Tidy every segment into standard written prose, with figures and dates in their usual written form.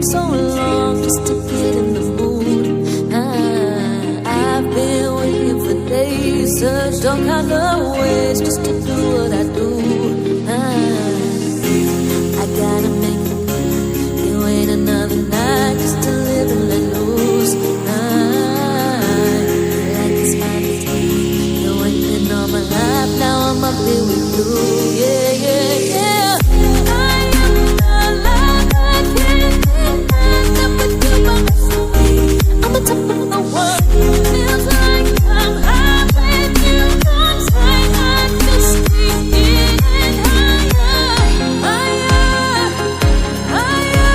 So long just to get in the mood. I've been waiting for days, searched all kind of ways just to do what I do. I gotta make it good. You ain't another night just to live and let loose. Like it's fine to take. You're waiting all my life, now I'm up here with you. Yeah, yeah, yeah. I'm on top of the world. Feels like I'm high when you come tight. I just keep getting higher, higher, higher,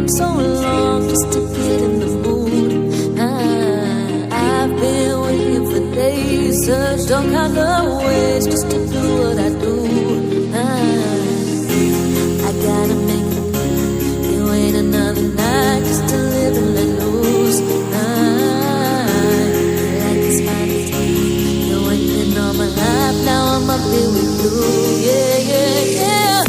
so long just to get in the mood. I've been waiting for days, searched all kind of ways just to do what I do. I gotta make it good. You ain't another night just to live and let loose. Like it's fine to take. You're waiting all my life, now I'm up here with you. Yeah, yeah, yeah.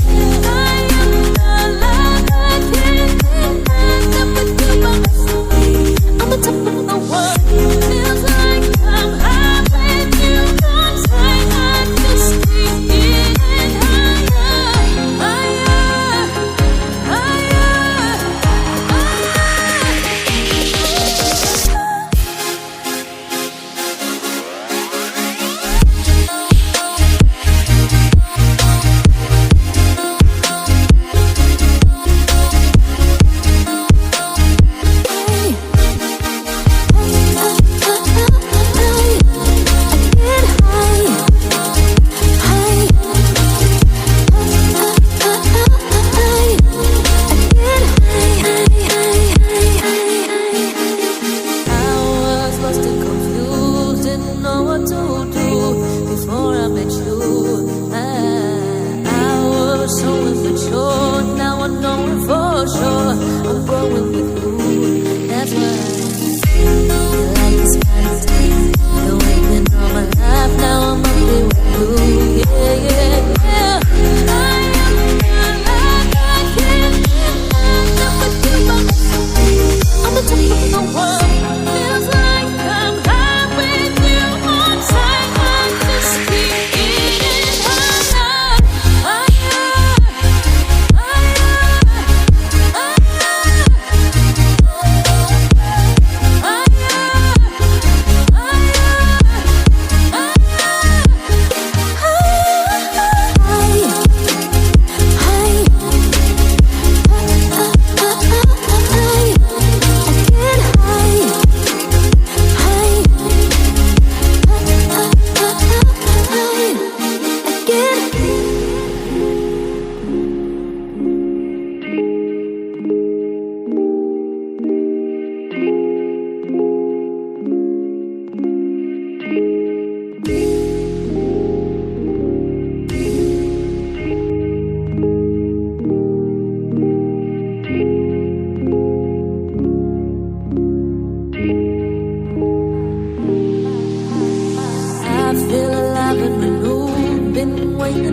I'm on top of the world. Feels like I'm high when you come tight. I just keep getting higher, higher, higher, higher.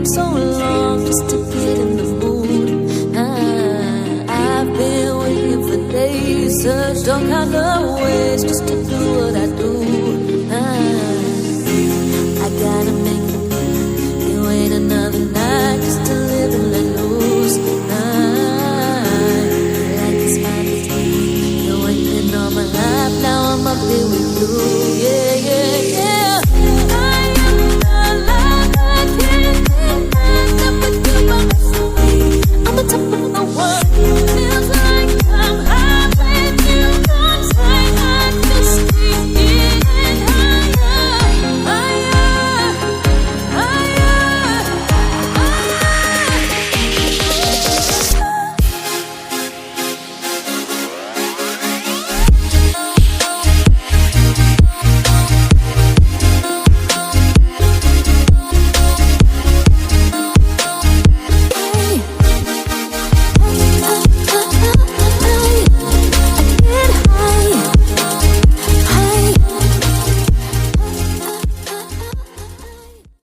so long just to get